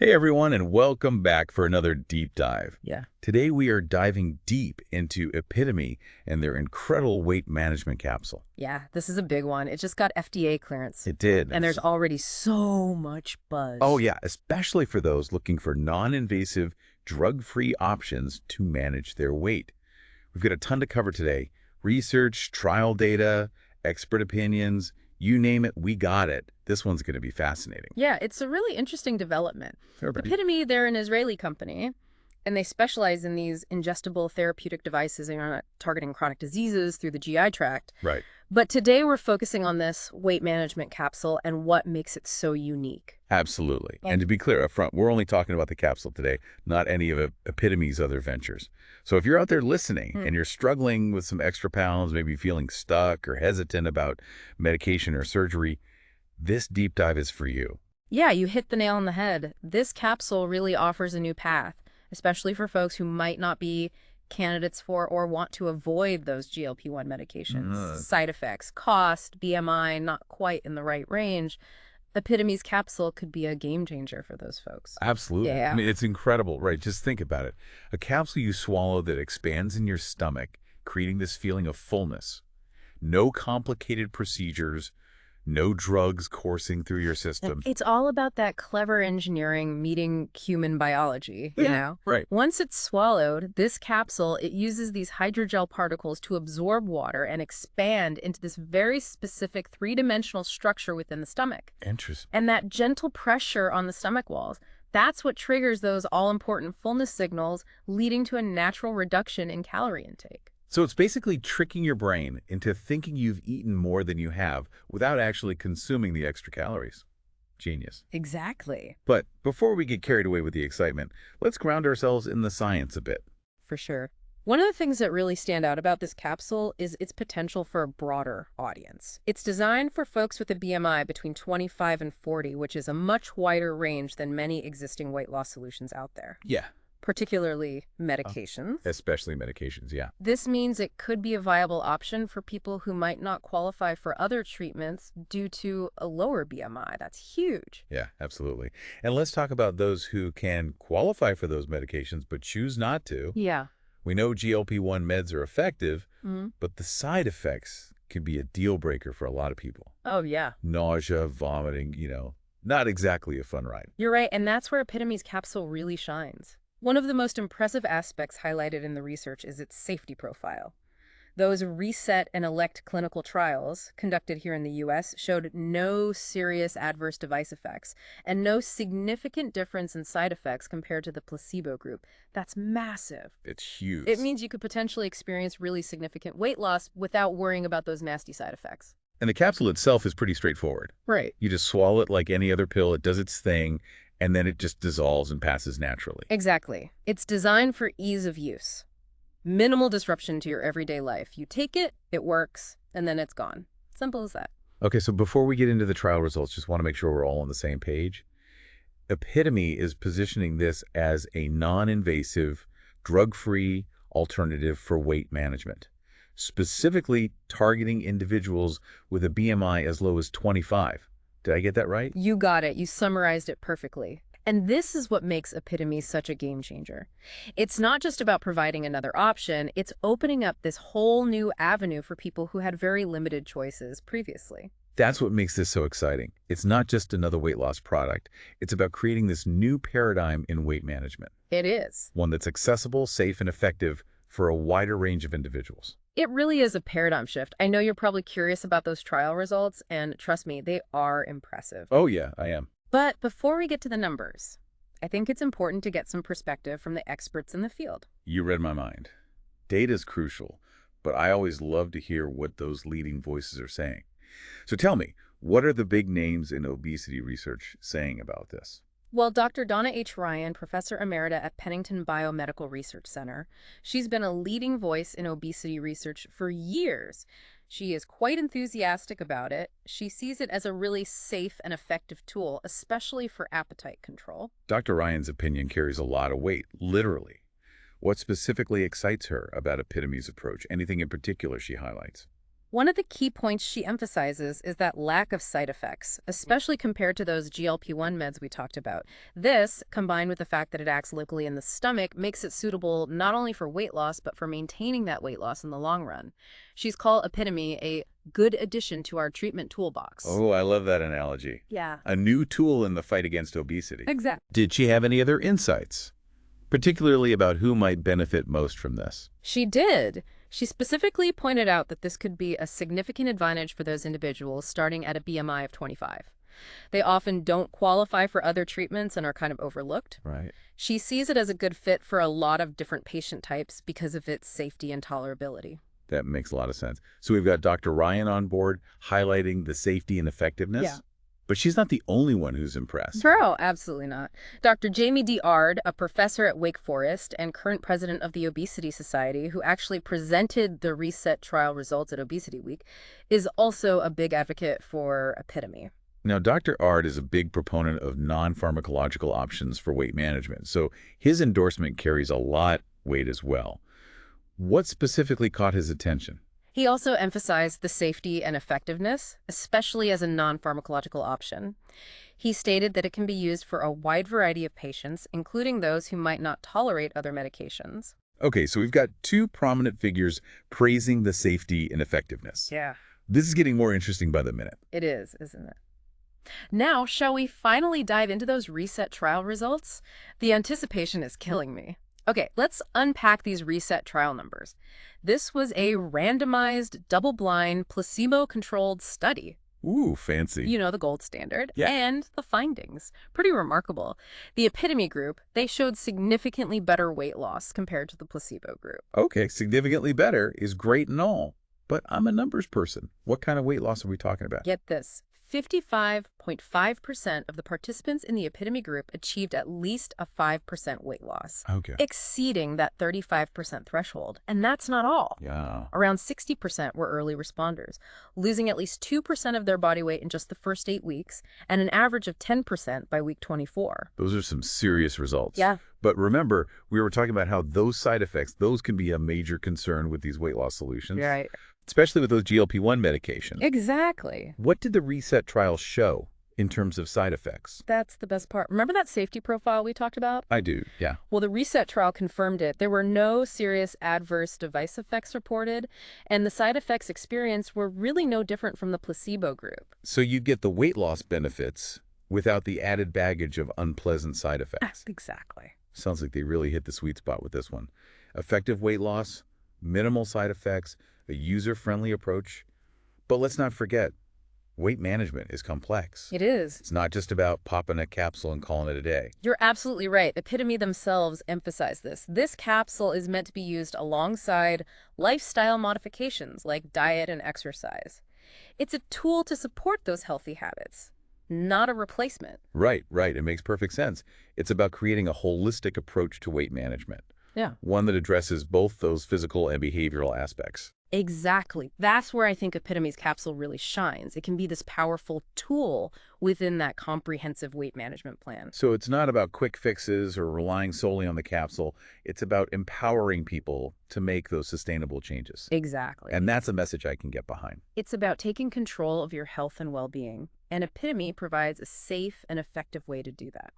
Hey everyone, and welcome back for another deep dive. Yeah. Today we are diving deep into Epitomee and their incredible weight management capsule. Yeah, this is a big one. It just got FDA clearance. It did. And there's already so much Oh buzz. yeah, especially for those looking for non-invasive, drug-free options to manage their weight. We've got a ton to cover today. Research, trial data, expert opinions, you name it, we got it. This one's going to be fascinating. Yeah, it's a really interesting development. Epitomee, they're an Israeli company, and they specialize in these ingestible therapeutic devices targeting chronic diseases through the GI tract. Right. But today we're focusing on this weight management capsule and what makes it so unique. Absolutely. And to be clear up front, we're only talking about the capsule today, not any of Epitomee's other ventures. So if you're out there listening and you're struggling with some extra pounds, maybe feeling stuck or hesitant about medication or surgery, this deep dive is for you. Yeah, you hit the nail on the head. This capsule really offers a new path, especially for folks who might not be candidates for or want to avoid those GLP-1 medications. Side effects, cost, BMI, not quite in the right range. Epitomee's capsule could be a game changer for those folks. Absolutely. Yeah. I mean, it's incredible, right? Just think about it. A capsule you swallow that expands in your stomach, creating this feeling of fullness. No complicated procedures, no drugs coursing through your system. It's all about that clever engineering meeting human biology, you know? Right. Once it's swallowed, this capsule, it uses these hydrogel particles to absorb water and expand into this very specific three-dimensional structure within the stomach. Interesting. And that gentle pressure on the stomach walls, that's what triggers those all-important fullness signals, leading to a natural reduction in calorie intake. So it's basically tricking your brain into thinking you've eaten more than you have without actually consuming the extra calories. Genius. Exactly. But before we get carried away with the excitement, let's ground ourselves in the science a bit. For sure. One of the things that really stand out about this capsule is its potential for a broader audience. It's designed for folks with a BMI between 25 and 40, which is a much wider range than many existing weight loss solutions out there. Yeah. Particularly medications. Especially medications, yeah. This means it could be a viable option for people who might not qualify for other treatments due to a lower BMI. That's huge. Yeah, absolutely. And let's talk about those who can qualify for those medications but choose not to. Yeah. We know GLP-1 meds are effective, but the side effects can be a deal breaker for a lot of people. Oh, yeah. Nausea, vomiting, not exactly a fun ride. You're right, and that's where Epitomee's capsule really shines. One of the most impressive aspects highlighted in the research is its safety profile. Those RESET and ELECT clinical trials conducted here in the U.S. showed no serious adverse device effects and no significant difference in side effects compared to the placebo group. That's massive. It's huge. It means you could potentially experience really significant weight loss without worrying about those nasty side effects. And the capsule itself is pretty straightforward. Right. You just swallow it like any other pill. It does its thing, and then it just dissolves and passes naturally. Exactly. It's designed for ease of use. Minimal disruption to your everyday life. You take it, it works, and then it's gone. Simple as that. Okay, so before we get into the trial results, just want to make sure we're all on the same page. Epitomee is positioning this as a non-invasive, drug-free alternative for weight management, specifically targeting individuals with a BMI as low as 25. Did I get that right? You got it. You summarized it perfectly. And this is what makes Epitomee such a game changer. It's not just about providing another option, it's opening up this whole new avenue for people who had very limited choices previously. That's what makes this so exciting. It's not just another weight loss product. It's about creating this new paradigm in weight management. It is. One that's accessible, safe, and effective for a wider range of individuals. It really is a paradigm shift. I know you're probably curious about those trial results, and trust me, they are impressive. Oh yeah, I am. But before we get to the numbers, I think it's important to get some perspective from the experts in the field. You read my mind. Data is crucial, but I always love to hear what those leading voices are saying. So tell me, what are the big names in obesity research saying about this? Well, Dr. Donna H. Ryan, Professor Emerita at Pennington Biomedical Research Center, she's been a leading voice in obesity research for years. She is quite enthusiastic about it. She sees it as a really safe and effective tool, especially for appetite control. Dr. Ryan's opinion carries a lot of weight, literally. What specifically excites her about Epitomee's approach? Anything in particular she highlights? One of the key points she emphasizes is that lack of side effects, especially compared to those GLP-1 meds we talked about. This, combined with the fact that it acts locally in the stomach, makes it suitable not only for weight loss, but for maintaining that weight loss in the long run. She's called Epitomee a good addition to our treatment toolbox. Oh, I love that analogy. Yeah. A new tool in the fight against obesity. Exactly. Did she have any other insights, particularly about who might benefit most from this? She did. She specifically pointed out that this could be a significant advantage for those individuals starting at a BMI of 25. They often don't qualify for other treatments and are kind of overlooked. Right. She sees it as a good fit for a lot of different patient types because of its safety and tolerability. That makes a lot of sense. So we've got Dr. Ryan on board highlighting the safety and effectiveness. Yeah. But she's not the only one who's impressed. Bro, absolutely not. Dr. Jamie D. Ard, a professor at Wake Forest and current president of the Obesity Society, who actually presented the RESET trial results at Obesity Week, is also a big advocate for Epitomee. Now, Dr. Ard is a big proponent of non-pharmacological options for weight management, so his endorsement carries a lot weight as well. What specifically caught his attention? He also emphasized the safety and effectiveness, especially as a non-pharmacological option. He stated that it can be used for a wide variety of patients, including those who might not tolerate other medications. Okay, so we've got two prominent figures praising the safety and effectiveness. Yeah. This is getting more interesting by the minute. It is, isn't it? Now, shall we finally dive into those RESET trial results? The anticipation is killing me. Okay, let's unpack these RESET trial numbers. This was a randomized, double-blind, placebo-controlled study. Ooh, fancy. You know, the gold standard. Yeah. And the findings. Pretty remarkable. The Epitomee group, they showed significantly better weight loss compared to the placebo group. Okay, significantly better is great and all, but I'm a numbers person. What kind of weight loss are we talking about? Get this. 55.5% of the participants in the Epitomee group achieved at least a 5% weight loss, Okay. exceeding that 35% threshold. And that's not all. Yeah. Around 60% were early responders, losing at least 2% of their body weight in just the first 8 weeks, and an average of 10% by week 24. Those are some serious results. Yeah. But remember, we were talking about how those side effects, those can be a major concern with these weight loss solutions. Right. Especially with those GLP-1 medications. Exactly. What did the RESET trial show in terms of side effects? That's the best part. Remember that safety profile we talked about? I do, yeah. Well, the RESET trial confirmed it. There were no serious adverse device effects reported, and the side effects experienced were really no different from the placebo group. So you get the weight loss benefits without the added baggage of unpleasant side effects. Exactly. Sounds like they really hit the sweet spot with this one. Effective weight loss, minimal side effects, a user-friendly approach. But let's not forget, weight management is complex. It is. It's not just about popping a capsule and calling it a day. You're absolutely right. Epitomee themselves emphasize this. This capsule is meant to be used alongside lifestyle modifications like diet and exercise. It's a tool to support those healthy habits, not a replacement. Right. It makes perfect sense. It's about creating a holistic approach to weight management. Yeah. One that addresses both those physical and behavioral aspects. Exactly. That's where I think Epitomee's capsule really shines. It can be this powerful tool within that comprehensive weight management plan. So it's not about quick fixes or relying solely on the capsule. It's about empowering people to make those sustainable changes. Exactly. And that's a message I can get behind. It's about taking control of your health and well-being. And Epitomee provides a safe and effective way to do that.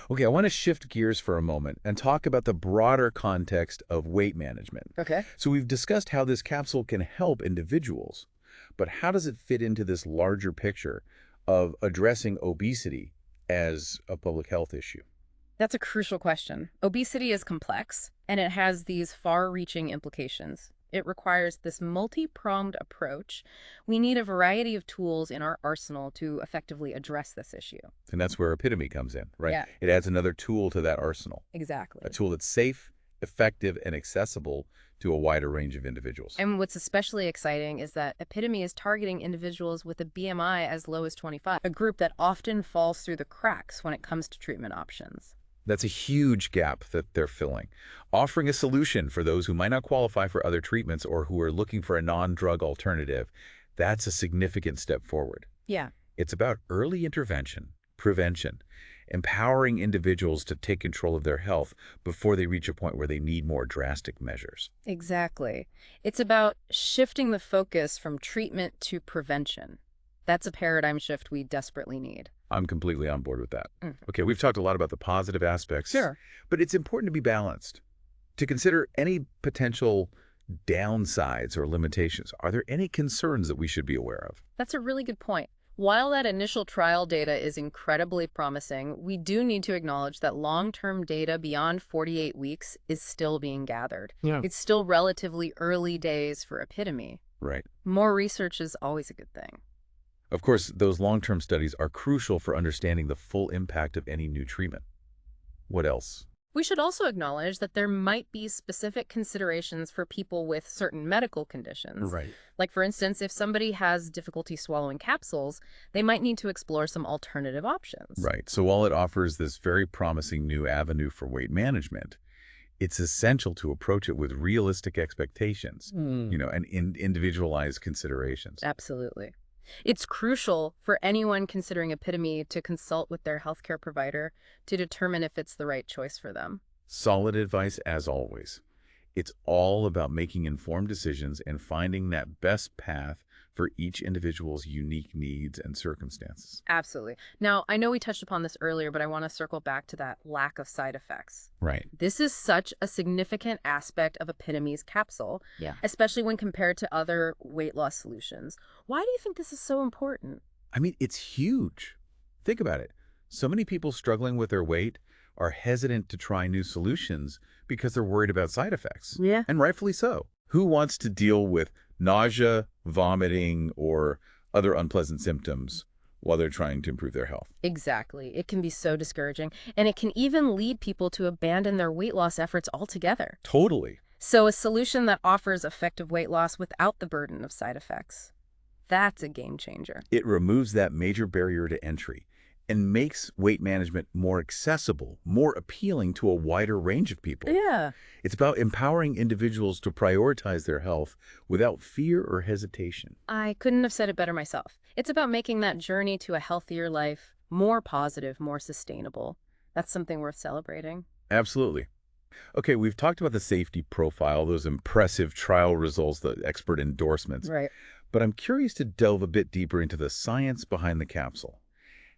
Okay, I want to shift gears for a moment and talk about the broader context of weight management. Okay. So we've discussed how this capsule can help individuals, but how does it fit into this larger picture of addressing obesity as a public health issue? That's a crucial question. Obesity is complex, and it has these far-reaching implications. It requires this multi-pronged approach. We need a variety of tools in our arsenal to effectively address this issue. And that's where Epitomee comes in, right? Yeah. It adds another tool to that arsenal, Exactly. a tool that's safe, effective, and accessible to a wider range of individuals. And what's especially exciting is that Epitomee is targeting individuals with a BMI as low as 25, a group that often falls through the cracks when it comes to treatment options. That's a huge gap that they're filling, offering a solution for those who might not qualify for other treatments or who are looking for a non-drug alternative. That's a significant step forward. Yeah. It's about early intervention, prevention, empowering individuals to take control of their health before they reach a point where they need more drastic measures. Exactly. It's about shifting the focus from treatment to prevention. That's a paradigm shift we desperately need. I'm completely on board with that. Mm. Okay, we've talked a lot about the positive aspects, Sure. but it's important to be balanced, to consider any potential downsides or limitations. Are there any concerns that we should be aware of? That's a really good point. While that initial trial data is incredibly promising, we do need to acknowledge that long-term data beyond 48 weeks is still being gathered. Yeah. It's still relatively early days for Epitomee. Right. More research is always a good thing. Of course, those long-term studies are crucial for understanding the full impact of any new treatment. What else? We should also acknowledge that there might be specific considerations for people with certain medical conditions. Right. Like, for instance, if somebody has difficulty swallowing capsules, they might need to explore some alternative options. Right. So while it offers this very promising new avenue for weight management, it's essential to approach it with realistic expectations, and individualized considerations. Absolutely. It's crucial for anyone considering Epitomee to consult with their healthcare provider to determine if it's the right choice for them. Solid advice as always. It's all about making informed decisions and finding that best path for each individual's unique needs and circumstances. Absolutely. Now, I know we touched upon this earlier, but I want to circle back to that lack of side effects. Right. This is such a significant aspect of Epitomee's capsule, Yeah. especially when compared to other weight loss solutions. Why do you think this is so important? I mean, it's huge. Think about it. So many people struggling with their weight are hesitant to try new solutions because they're worried about side effects. Yeah. And rightfully so. Who wants to deal with nausea, vomiting, or other unpleasant symptoms while they're trying to improve their health? Exactly. It can be so discouraging, and it can even lead people to abandon their weight loss efforts altogether. Totally. So a solution that offers effective weight loss without the burden of side effects, that's a game changer. It removes that major barrier to entry and makes weight management more accessible, more appealing to a wider range of people. Yeah. It's about empowering individuals to prioritize their health without fear or hesitation. I couldn't have said it better myself. It's about making that journey to a healthier life more positive, more sustainable. That's something worth celebrating. Absolutely. Okay, we've talked about the safety profile, those impressive trial results, the expert endorsements. Right. But I'm curious to delve a bit deeper into the science behind the capsule.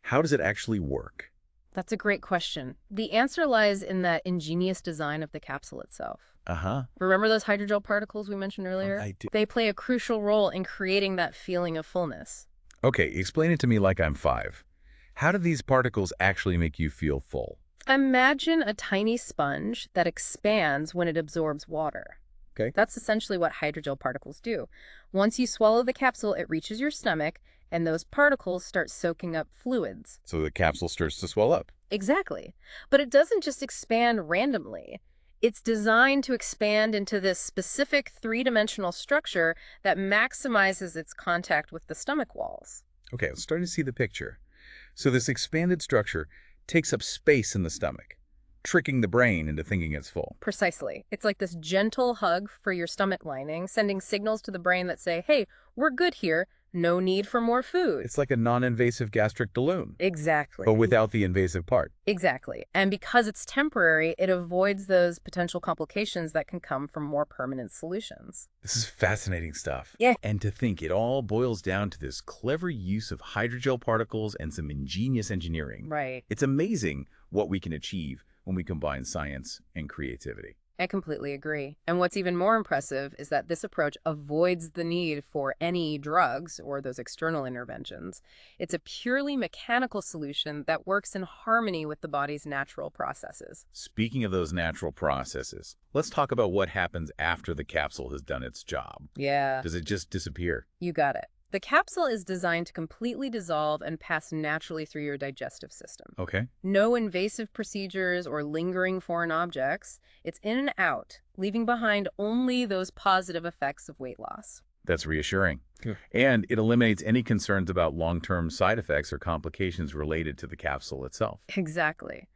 How does it actually work? That's a great question. The answer lies in that ingenious design of the capsule itself. Uh-huh. Remember those hydrogel particles we mentioned earlier? I do. They play a crucial role in creating that feeling of fullness. Okay, explain it to me like I'm 5. How do these particles actually make you feel full? Imagine a tiny sponge that expands when it absorbs water. Okay. That's essentially what hydrogel particles do. Once you swallow the capsule, it reaches your stomach, and those particles start soaking up fluids. So the capsule starts to swell up. Exactly. But it doesn't just expand randomly. It's designed to expand into this specific three-dimensional structure that maximizes its contact with the stomach walls. Okay, I'm starting to see the picture. So this expanded structure takes up space in the stomach, tricking the brain into thinking it's full. Precisely. It's like this gentle hug for your stomach lining, sending signals to the brain that say, hey, we're good here. No need for more food. It's like a non-invasive gastric balloon, Exactly. but without the invasive part. Exactly. And because it's temporary, it avoids those potential complications that can come from more permanent solutions. This is fascinating stuff. Yeah. And to think it all boils down to this clever use of hydrogel particles and some ingenious engineering. Right. It's amazing what we can achieve when we combine science and creativity. I completely agree. And what's even more impressive is that this approach avoids the need for any drugs or those external interventions. It's a purely mechanical solution that works in harmony with the body's natural processes. Speaking of those natural processes, let's talk about what happens after the capsule has done its job. Yeah, Does it just disappear? you got it. The capsule is designed to completely dissolve and pass naturally through your digestive system. Okay. No invasive procedures or lingering foreign objects. It's in and out, leaving behind only those positive effects of weight loss. That's reassuring. Yeah. And it eliminates any concerns about long-term side effects or complications related to the capsule itself. Exactly.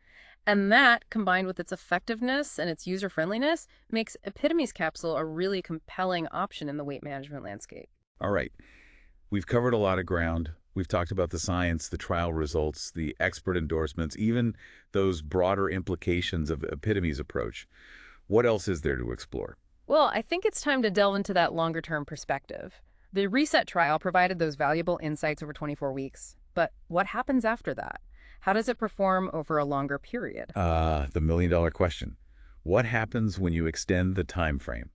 And that, combined with its effectiveness and its user-friendliness, makes Epitomee's capsule a really compelling option in the weight management landscape. All right. We've covered a lot of ground. We've talked about the science, the trial results, the expert endorsements, even those broader implications of Epitomee's approach. What else is there to explore? Well, I think it's time to delve into that longer-term perspective. The RESET trial provided those valuable insights over 24 weeks. But what happens after that? How does it perform over a longer period? The million-dollar question. What happens when you extend the time frame?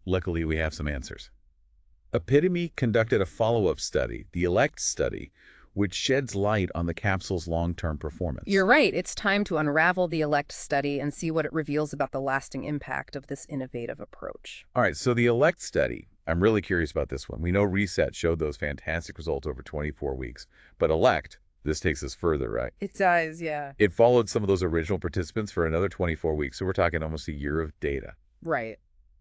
Luckily, we have some answers. Epitome conducted a follow-up study, the ELECT study, which sheds light on the capsule's long-term performance. You're right. It's time to unravel the ELECT study and see what it reveals about the lasting impact of this innovative approach. All right, so the ELECT study, I'm really curious about this one. We know RESET showed those fantastic results over 24 weeks, but ELECT, this takes us further, right? It does, yeah. It followed some of those original participants for another 24 weeks, so we're talking almost a year of data, Right.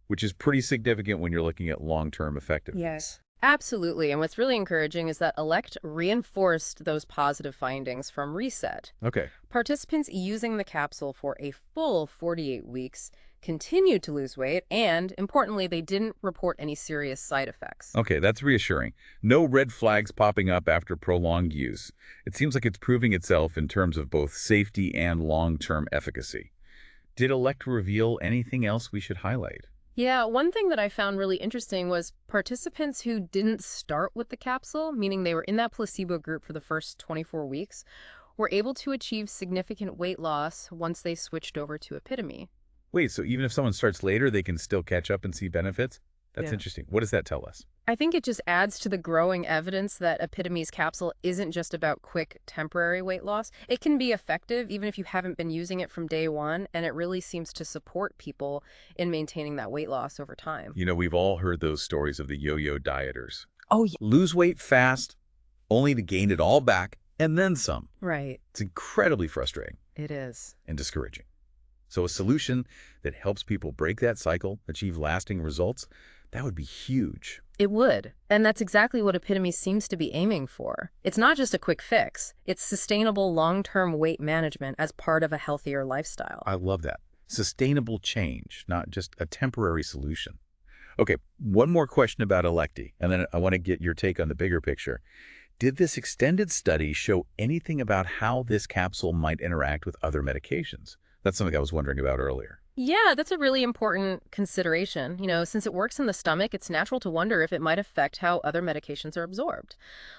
which is pretty significant when you're looking at long-term effectiveness. Yes. Absolutely. And what's really encouraging is that ELECT reinforced those positive findings from RESET. Okay. Participants using the capsule for a full 48 weeks continued to lose weight, and importantly, they didn't report any serious side effects. Okay, that's reassuring. No red flags popping up after prolonged use. It seems like it's proving itself in terms of both safety and long-term efficacy. Did ELECT reveal anything else we should highlight? Yeah, one thing that I found really interesting was participants who didn't start with the capsule, meaning they were in that placebo group for the first 24 weeks, were able to achieve significant weight loss once they switched over to Epitomee. Wait, so even if someone starts later, they can still catch up and see benefits? That's Yeah. interesting. What does that tell us? I think it just adds to the growing evidence that Epitomee's capsule isn't just about quick, temporary weight loss. It can be effective even if you haven't been using it from day one, and it really seems to support people in maintaining that weight loss over time. You know, we've all heard those stories of the yo-yo dieters. Oh, yeah. Lose weight fast, only to gain it all back, and then some. Right. It's incredibly frustrating It is. and discouraging. So a solution that helps people break that cycle, achieve lasting results, that would be huge. It would. And that's exactly what Epitomee seems to be aiming for. It's not just a quick fix. It's sustainable long-term weight management as part of a healthier lifestyle. I love that. Sustainable change, not just a temporary solution. Okay, one more question about Electi, and then I want to get your take on the bigger picture. Did this extended study show anything about how this capsule might interact with other medications? That's something I was wondering about earlier. Yeah, that's a really important consideration. Since it works in the stomach, it's natural to wonder if it might affect how other medications are absorbed.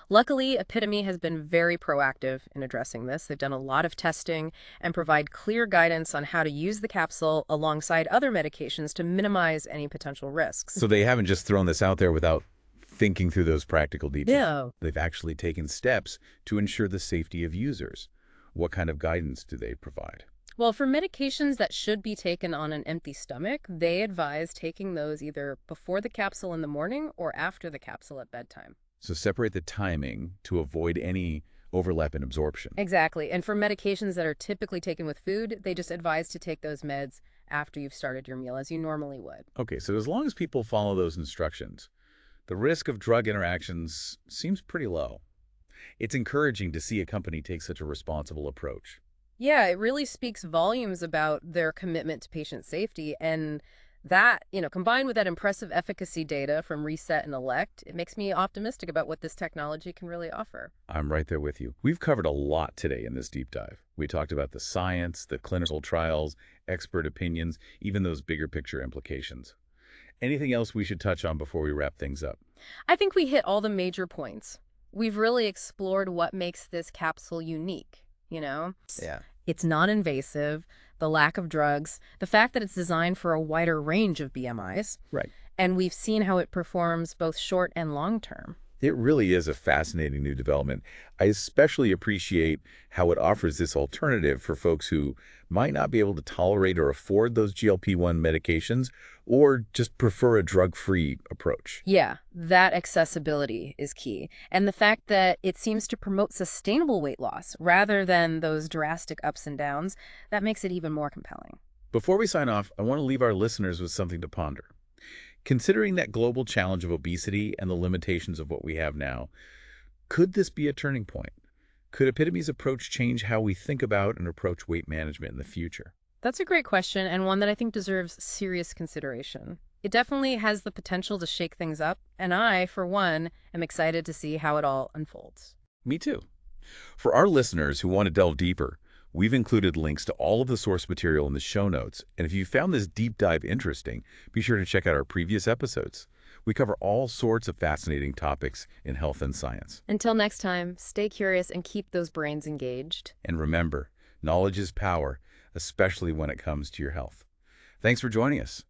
Luckily, Epitomee has been very proactive in addressing this. They've done a lot of testing and provide clear guidance on how to use the capsule alongside other medications to minimize any potential risks. So they haven't just thrown this out there without thinking through those practical details. No. They've actually taken steps to ensure the safety of users. What kind of guidance do they provide? Well, for medications that should be taken on an empty stomach, they advise taking those either before the capsule in the morning or after the capsule at bedtime. So separate the timing to avoid any overlap in absorption. Exactly. And for medications that are typically taken with food, they just advise to take those meds after you've started your meal, as you normally would. Okay, so as long as people follow those instructions, the risk of drug interactions seems pretty low. It's encouraging to see a company take such a responsible approach. Yeah, it really speaks volumes about their commitment to patient safety. And that, combined with that impressive efficacy data from RESET and ELECT, it makes me optimistic about what this technology can really offer. I'm right there with you. We've covered a lot today in this deep dive. We talked about the science, the clinical trials, expert opinions, even those bigger picture implications. Anything else we should touch on before we wrap things up? I think we hit all the major points. We've really explored what makes this capsule unique. Yeah. It's non-invasive, the lack of drugs, the fact that it's designed for a wider range of BMIs. Right. And we've seen how it performs both short and long term. It really is a fascinating new development. I especially appreciate how it offers this alternative for folks who might not be able to tolerate or afford those GLP-1 medications or just prefer a drug-free approach. Yeah, that accessibility is key. And the fact that it seems to promote sustainable weight loss rather than those drastic ups and downs, that makes it even more compelling. Before we sign off, I want to leave our listeners with something to ponder. Considering that global challenge of obesity and the limitations of what we have now, could this be a turning point? Could Epitomee's approach change how we think about and approach weight management in the future? That's a great question, and one that I think deserves serious consideration. It definitely has the potential to shake things up, and I, for one, am excited to see how it all unfolds. Me too. For our listeners who want to delve deeper, we've included links to all of the source material in the show notes, and if you found this deep dive interesting, be sure to check out our previous episodes. We cover all sorts of fascinating topics in health and science. Until next time, stay curious and keep those brains engaged. And remember, knowledge is power, especially when it comes to your health. Thanks for joining us.